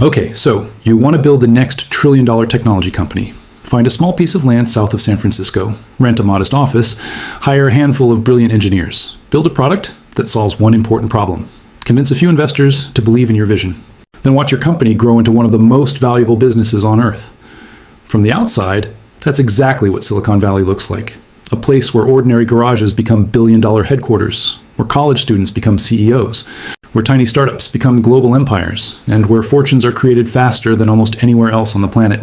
Okay, so you want to build the next trillion-dollar technology company. Find a small piece of land south of San Francisco, rent a modest office, hire a handful of brilliant engineers, build a product that solves one important problem, convince a few investors to believe in your vision. Then watch your company grow into one of the most valuable businesses on Earth. From the outside, that's exactly what Silicon Valley looks like. A place where ordinary garages become billion-dollar headquarters, where college students become CEOs, where tiny startups become global empires, and where fortunes are created faster than almost anywhere else on the planet.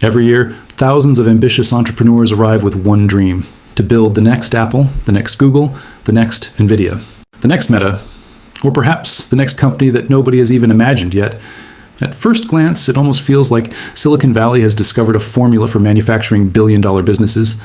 Every year, thousands of ambitious entrepreneurs arrive with one dream: to build the next Apple, the next Google, the next Nvidia, the next Meta, or perhaps the next company that nobody has even imagined yet. At first glance, it almost feels like Silicon Valley has discovered a formula for manufacturing billion-dollar businesses.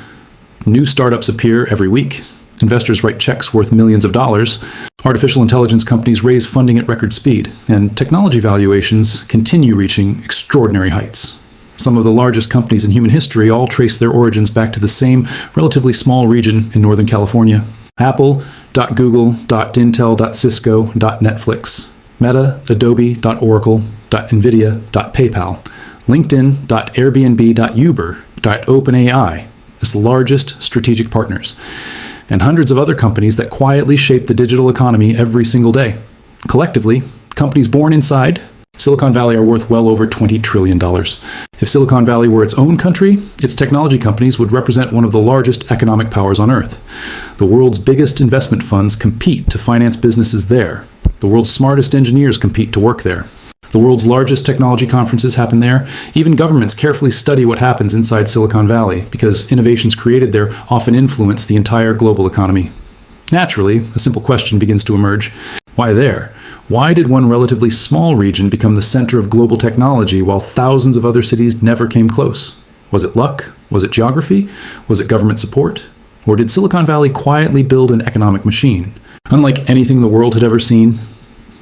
New startups appear every week. Investors write checks worth millions of dollars. Artificial intelligence companies raise funding at record speed, and technology valuations continue reaching extraordinary heights. Some of the largest companies in human history all trace their origins back to the same relatively small region in Northern California. Apple, .Google, .Intel, .Cisco, .Netflix, Meta, Adobe, .Oracle, .Nvidia, .PayPal, LinkedIn, .Airbnb, Uber, .OpenAI as the largest strategic partners, and hundreds of other companies that quietly shape the digital economy every single day. Collectively, companies born inside Silicon Valley are worth well over $20 trillion. If Silicon Valley were its own country, its technology companies would represent one of the largest economic powers on Earth. The world's biggest investment funds compete to finance businesses there. The world's smartest engineers compete to work there. The world's largest technology conferences happen there. Even governments carefully study what happens inside Silicon Valley because innovations created there often influence the entire global economy. Naturally, a simple question begins to emerge. Why there? Why did one relatively small region become the center of global technology while thousands of other cities never came close? Was it luck? Was it geography? Was it government support? Or did Silicon Valley quietly build an economic machine, unlike anything the world had ever seen?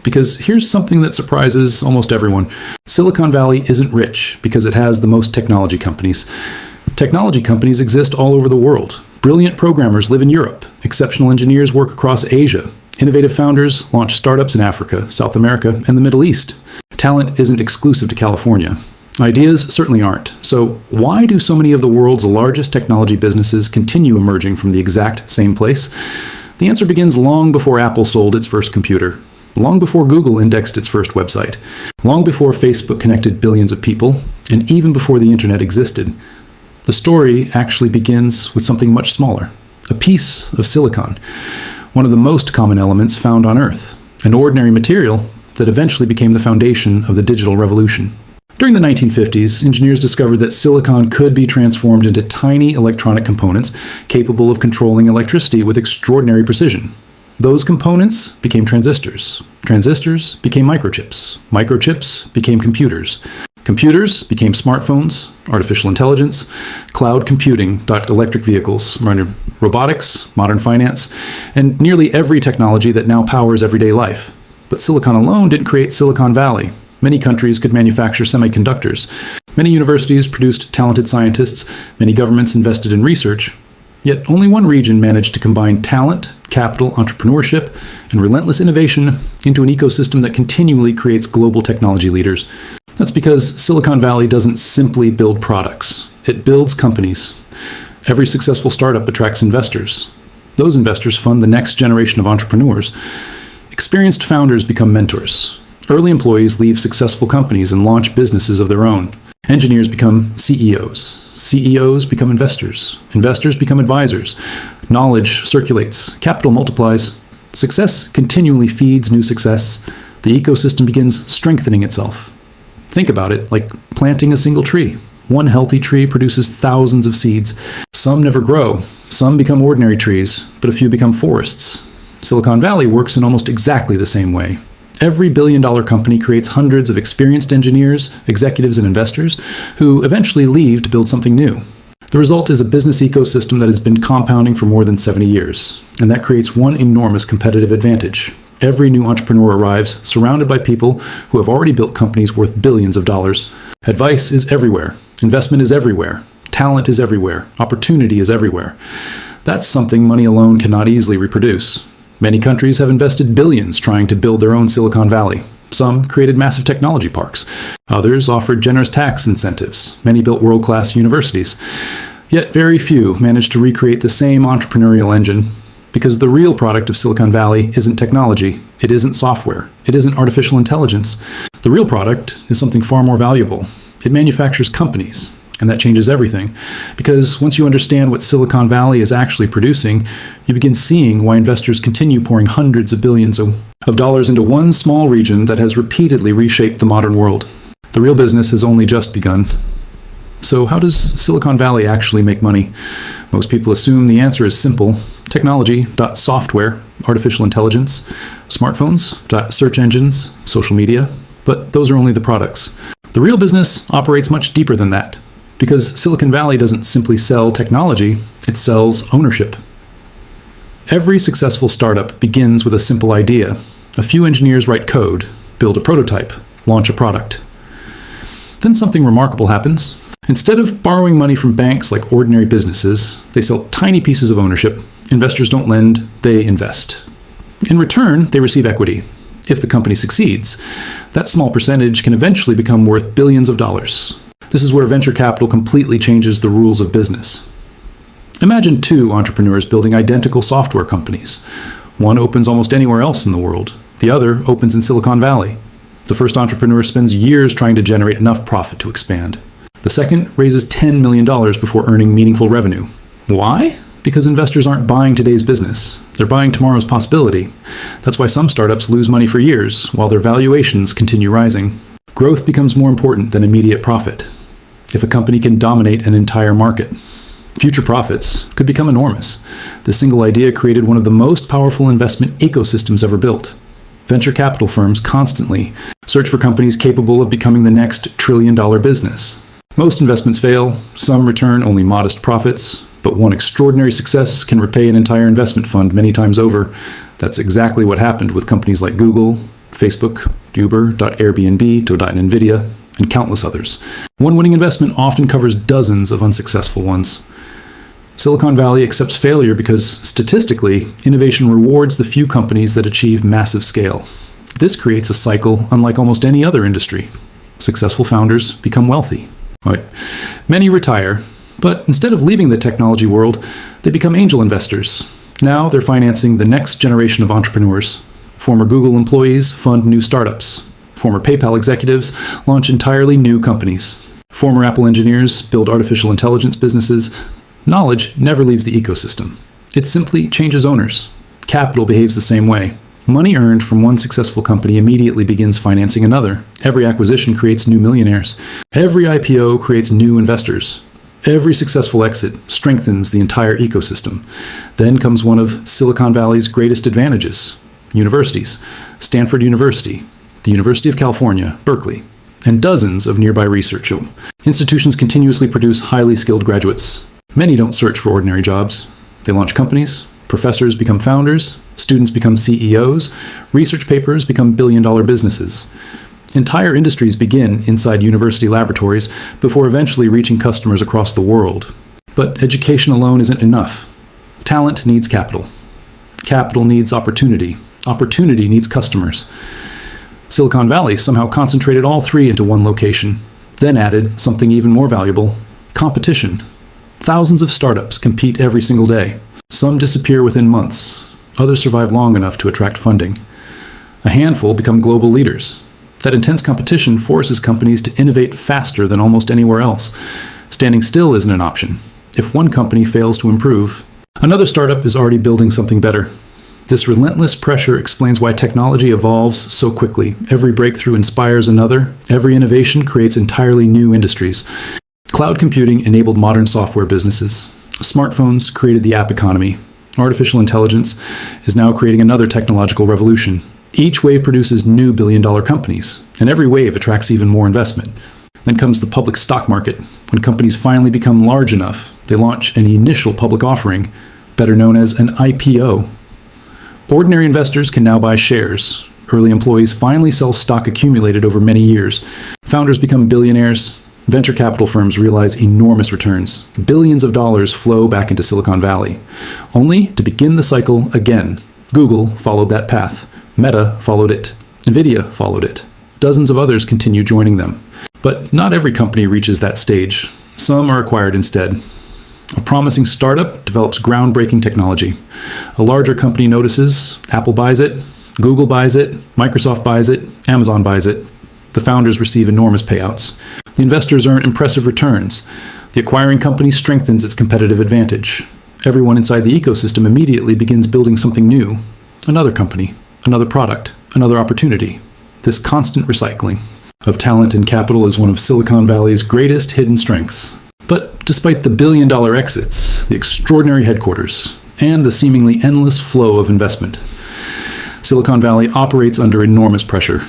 Because here's something that surprises almost everyone. Silicon Valley isn't rich because it has the most technology companies. Technology companies exist all over the world. Brilliant programmers live in Europe. Exceptional engineers work across Asia. Innovative founders launch startups in Africa, South America, and the Middle East. Talent isn't exclusive to California. Ideas certainly aren't. So why do so many of the world's largest technology businesses continue emerging from the exact same place? The answer begins long before Apple sold its first computer. Long before Google indexed its first website, long before Facebook connected billions of people, and even before the internet existed. The story actually begins with something much smaller, a piece of silicon, one of the most common elements found on Earth, an ordinary material that eventually became the foundation of the digital revolution. During the 1950s, engineers discovered that silicon could be transformed into tiny electronic components capable of controlling electricity with extraordinary precision. Those components became transistors. Transistors became microchips. Microchips became computers. Computers became smartphones, artificial intelligence, cloud computing, electric vehicles, robotics, modern finance, and nearly every technology that now powers everyday life. But silicon alone didn't create Silicon Valley. Many countries could manufacture semiconductors. Many universities produced talented scientists. Many governments invested in research. Yet only one region managed to combine talent, capital, entrepreneurship, and relentless innovation into an ecosystem that continually creates global technology leaders. That's because Silicon Valley doesn't simply build products. It builds companies. Every successful startup attracts investors. Those investors fund the next generation of entrepreneurs. Experienced founders become mentors. Early employees leave successful companies and launch businesses of their own. Engineers become CEOs. CEOs become investors. Investors become advisors. Knowledge circulates. Capital multiplies. Success continually feeds new success. The ecosystem begins strengthening itself. Think about it like planting a single tree. One healthy tree produces thousands of seeds. Some never grow. Some become ordinary trees, but a few become forests. Silicon Valley works in almost exactly the same way. Every billion-dollar company creates hundreds of experienced engineers, executives, and investors who eventually leave to build something new. The result is a business ecosystem that has been compounding for more than 70 years, and that creates one enormous competitive advantage. Every new entrepreneur arrives surrounded by people who have already built companies worth billions of dollars. Advice is everywhere. Investment is everywhere. Talent is everywhere. Opportunity is everywhere. That's something money alone cannot easily reproduce. Many countries have invested billions trying to build their own Silicon Valley. Some created massive technology parks. Others offered generous tax incentives. Many built world-class universities. Yet very few managed to recreate the same entrepreneurial engine, because the real product of Silicon Valley isn't technology, it isn't software, it isn't artificial intelligence. The real product is something far more valuable. It manufactures companies, and that changes everything. Because once you understand what Silicon Valley is actually producing, you begin seeing why investors continue pouring hundreds of billions of dollars into one small region that has repeatedly reshaped the modern world. The real business has only just begun. So how does Silicon Valley actually make money? Most people assume the answer is simple. Technology.software, artificial intelligence, smartphones, search engines, social media. But those are only the products. The real business operates much deeper than that. Because Silicon Valley doesn't simply sell technology, it sells ownership. Every successful startup begins with a simple idea. A few engineers write code, build a prototype, launch a product. Then something remarkable happens. Instead of borrowing money from banks like ordinary businesses, they sell tiny pieces of ownership. Investors don't lend, they invest. In return, they receive equity. If the company succeeds, that small percentage can eventually become worth billions of dollars. This is where venture capital completely changes the rules of business. Imagine two entrepreneurs building identical software companies. One opens almost anywhere else in the world. The other opens in Silicon Valley. The first entrepreneur spends years trying to generate enough profit to expand. The second raises $10 million before earning meaningful revenue. Why? Because investors aren't buying today's business. They're buying tomorrow's possibility. That's why some startups lose money for years, while their valuations continue rising. Growth becomes more important than immediate profit. If a company can dominate an entire market, future profits could become enormous. The single idea created one of the most powerful investment ecosystems ever built. Venture capital firms constantly search for companies capable of becoming the next trillion-dollar business. Most investments fail, some return only modest profits, but one extraordinary success can repay an entire investment fund many times over. That's exactly what happened with companies like Google, Facebook, Uber, Airbnb, Nvidia, and countless others. One winning investment often covers dozens of unsuccessful ones. Silicon Valley accepts failure because, statistically, innovation rewards the few companies that achieve massive scale. This creates a cycle unlike almost any other industry. Successful founders become wealthy. Right. Many retire, but instead of leaving the technology world, they become angel investors. Now they're financing the next generation of entrepreneurs. Former Google employees fund new startups. Former PayPal executives launch entirely new companies. Former Apple engineers build artificial intelligence businesses. Knowledge never leaves the ecosystem. It simply changes owners. Capital behaves the same way. Money earned from one successful company immediately begins financing another. every acquisition creates new millionaires. Every IPO creates new investors. Every successful exit strengthens the entire ecosystem. Then comes one of Silicon Valley's greatest advantages: universities. Stanford University, the University of California, Berkeley, and dozens of nearby research institutions continuously produce highly skilled graduates. Many don't search for ordinary jobs. They launch companies, professors become founders, students become CEOs, research papers become billion-dollar businesses. Entire industries begin inside university laboratories before eventually reaching customers across the world. But education alone isn't enough. Talent needs capital. Capital needs opportunity. Opportunity needs customers. Silicon Valley somehow concentrated all three into one location, then added something even more valuable: competition. Thousands of startups compete every single day. Some disappear within months. Others survive long enough to attract funding. A handful become global leaders. That intense competition forces companies to innovate faster than almost anywhere else. Standing still isn't an option. If one company fails to improve, another startup is already building something better. This relentless pressure explains why technology evolves so quickly. Every breakthrough inspires another. Every innovation creates entirely new industries. Cloud computing enabled modern software businesses. Smartphones created the app economy. Artificial intelligence is now creating another technological revolution. Each wave produces new billion-dollar companies, and every wave attracts even more investment. Then comes the public stock market. When companies finally become large enough, they launch an initial public offering, better known as an IPO. Ordinary investors can now buy shares. Early employees finally sell stock accumulated over many years. Founders become billionaires. Venture capital firms realize enormous returns. Billions of dollars flow back into Silicon Valley, only to begin the cycle again. Google followed that path. Meta followed it. NVIDIA followed it. Dozens of others continue joining them. But not every company reaches that stage. Some are acquired instead. A promising startup develops groundbreaking technology. A larger company notices, Apple buys it, Google buys it, Microsoft buys it, Amazon buys it. The founders receive enormous payouts. The investors earn impressive returns. The acquiring company strengthens its competitive advantage. Everyone inside the ecosystem immediately begins building something new. Another company, another product, another opportunity. This constant recycling of talent and capital is one of Silicon Valley's greatest hidden strengths. But despite the billion-dollar exits, the extraordinary headquarters, and the seemingly endless flow of investment, Silicon Valley operates under enormous pressure.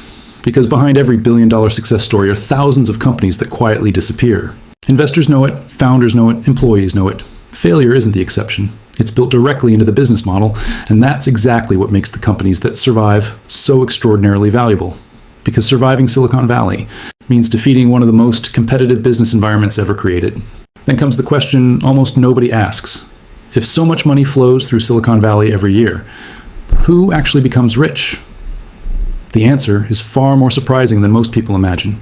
Because behind every billion-dollar success story are thousands of companies that quietly disappear. Investors know it, founders know it, employees know it. Failure isn't the exception. It's built directly into the business model, and that's exactly what makes the companies that survive so extraordinarily valuable. Because surviving Silicon Valley means defeating one of the most competitive business environments ever created. Then comes the question almost nobody asks. If so much money flows through Silicon Valley every year, who actually becomes rich? The answer is far more surprising than most people imagine.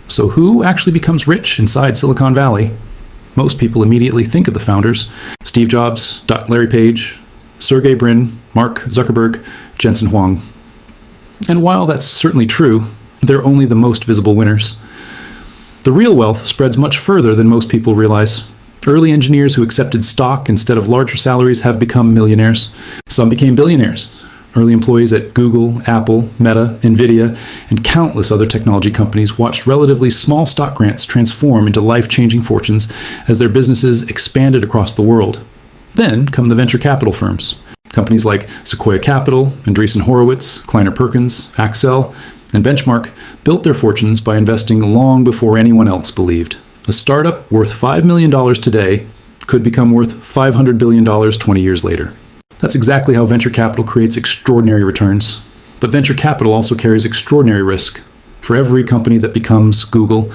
So who actually becomes rich inside Silicon Valley? Most people immediately think of the founders: Steve Jobs, Larry Page, Sergey Brin, Mark Zuckerberg, Jensen Huang. And while that's certainly true, they're only the most visible winners. The real wealth spreads much further than most people realize. Early engineers who accepted stock instead of larger salaries have become millionaires. Some became billionaires. Early employees at Google, Apple, Meta, NVIDIA, and countless other technology companies watched relatively small stock grants transform into life-changing fortunes as their businesses expanded across the world. Then come the venture capital firms. Companies like Sequoia Capital, Andreessen Horowitz, Kleiner Perkins, Accel, and Benchmark built their fortunes by investing long before anyone else believed. A startup worth $5 million today could become worth $500 billion 20 years later. That's exactly how venture capital creates extraordinary returns. But venture capital also carries extraordinary risk. For every company that becomes Google,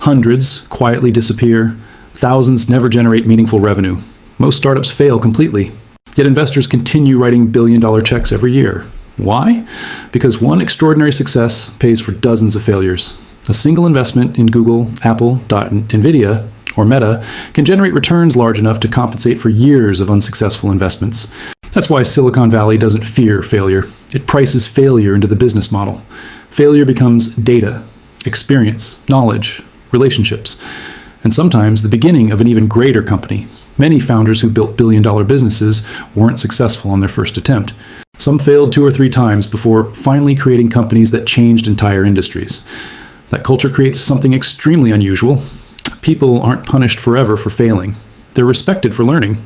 hundreds quietly disappear, thousands never generate meaningful revenue. Most startups fail completely. Yet investors continue writing billion-dollar checks every year. Why? Because one extraordinary success pays for dozens of failures. A single investment in Google, Apple, NVIDIA, or Meta can generate returns large enough to compensate for years of unsuccessful investments. That's why Silicon Valley doesn't fear failure. It prices failure into the business model. Failure becomes data, experience, knowledge, relationships, and sometimes the beginning of an even greater company. Many founders who built billion-dollar businesses weren't successful on their first attempt. Some failed 2 or 3 times before finally creating companies that changed entire industries. That culture creates something extremely unusual. People aren't punished forever for failing. They're respected for learning.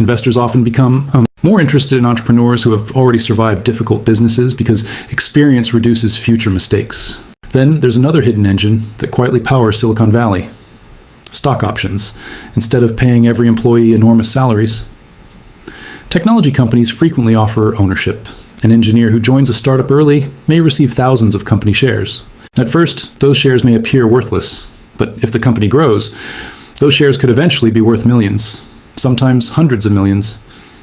Investors often become more interested in entrepreneurs who have already survived difficult businesses because experience reduces future mistakes. Then there's another hidden engine that quietly powers Silicon Valley: stock options, instead of paying every employee enormous salaries. Technology companies frequently offer ownership. An engineer who joins a startup early may receive thousands of company shares. At first, those shares may appear worthless, but if the company grows, those shares could eventually be worth millions, sometimes hundreds of millions.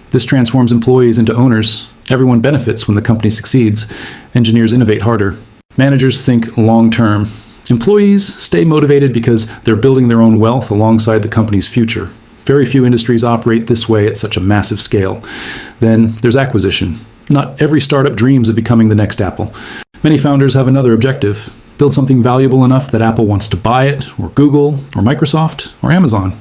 This transforms employees into owners. Everyone benefits when the company succeeds. Engineers innovate harder. Managers think long-term. Employees stay motivated because they're building their own wealth alongside the company's future. Very few industries operate this way at such a massive scale. Then there's acquisition. Not every startup dreams of becoming the next Apple. Many founders have another objective: build something valuable enough that Apple wants to buy it, or Google, or Microsoft, or Amazon.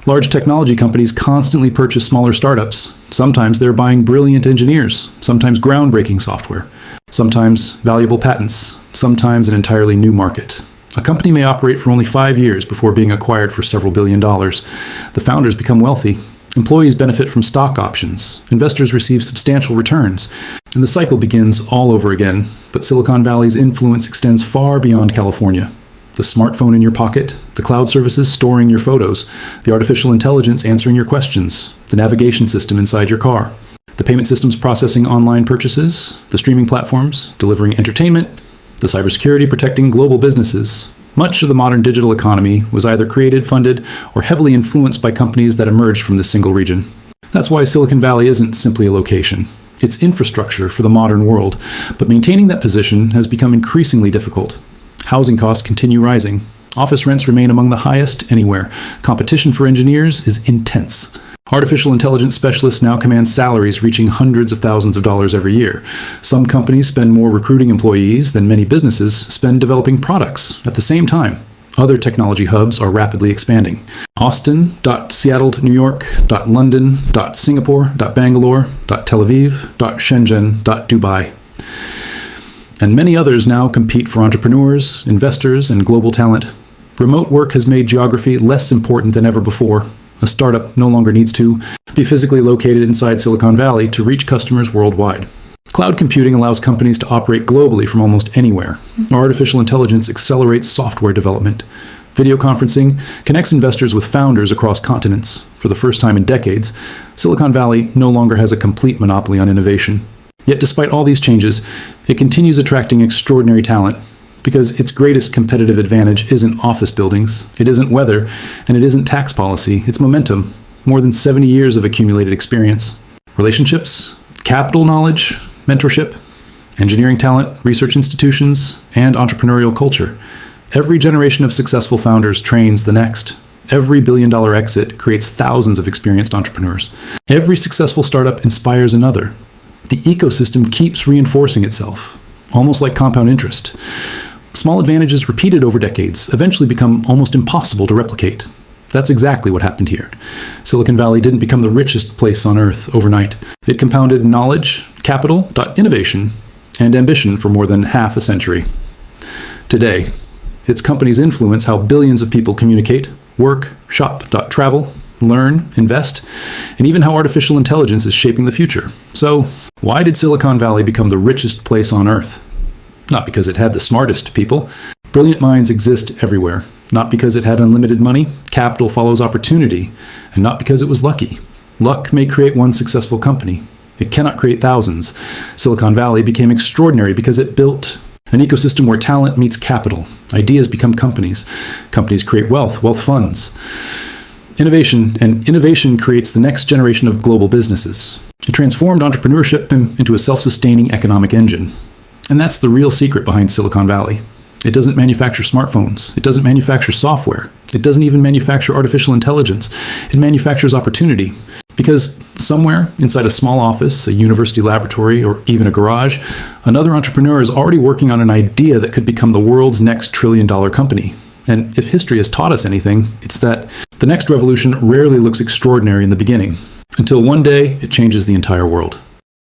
Large technology companies constantly purchase smaller startups. Sometimes they're buying brilliant engineers, sometimes groundbreaking software, sometimes valuable patents, sometimes an entirely new market. A company may operate for only 5 years before being acquired for several $billion. The founders become wealthy. Employees benefit from stock options. Investors receive substantial returns. And the cycle begins all over again. But Silicon Valley's influence extends far beyond California. The smartphone in your pocket, the cloud services storing your photos, the artificial intelligence answering your questions, the navigation system inside your car, the payment systems processing online purchases, the streaming platforms delivering entertainment, the cybersecurity protecting global businesses. Much of the modern digital economy was either created, funded, or heavily influenced by companies that emerged from this single region. That's why Silicon Valley isn't simply a location. It's infrastructure for the modern world, but maintaining that position has become increasingly difficult. Housing costs continue rising. Office rents remain among the highest anywhere. Competition for engineers is intense. Artificial intelligence specialists now command salaries reaching hundreds of thousands of dollars every year. Some companies spend more recruiting employees than many businesses spend developing products at the same time. Other technology hubs are rapidly expanding. Austin, Seattle to New York, London, Singapore, Bangalore, Tel Aviv, Shenzhen, Dubai. And many others now compete for entrepreneurs, investors, and global talent. Remote work has made geography less important than ever before. A startup no longer needs to be physically located inside Silicon Valley to reach customers worldwide. Cloud computing allows companies to operate globally from almost anywhere. Artificial intelligence accelerates software development. Video conferencing connects investors with founders across continents. For the first time in decades, Silicon Valley no longer has a complete monopoly on innovation. Yet despite all these changes, it continues attracting extraordinary talent, because its greatest competitive advantage isn't office buildings, it isn't weather, and it isn't tax policy, it's momentum. More than 70 years of accumulated experience. Relationships, capital knowledge, mentorship, engineering talent, research institutions, and entrepreneurial culture. Every generation of successful founders trains the next. Every billion-dollar exit creates thousands of experienced entrepreneurs. Every successful startup inspires another. The ecosystem keeps reinforcing itself, almost like compound interest. Small advantages repeated over decades eventually become almost impossible to replicate. That's exactly what happened here. Silicon Valley didn't become the richest place on earth overnight. It compounded knowledge, capital, innovation, and ambition for more than half a century. Today, its companies influence how billions of people communicate, work, shop, travel, learn, invest, and even how artificial intelligence is shaping the future. So, why did Silicon Valley become the richest place on earth? Not because it had the smartest people. Brilliant minds exist everywhere. Not because it had unlimited money. Capital follows opportunity. And not because it was lucky. Luck may create one successful company. It cannot create thousands. Silicon Valley became extraordinary because it built an ecosystem where talent meets capital. Ideas become companies. Companies create wealth funds. Innovation creates the next generation of global businesses. It transformed entrepreneurship into a self-sustaining economic engine. And that's the real secret behind Silicon Valley. It doesn't manufacture smartphones. It doesn't manufacture software. It doesn't even manufacture artificial intelligence. It manufactures opportunity. Because somewhere inside a small office, a university laboratory, or even a garage, another entrepreneur is already working on an idea that could become the world's next trillion-dollar company. And if history has taught us anything, it's that the next revolution rarely looks extraordinary in the beginning, until one day it changes the entire world.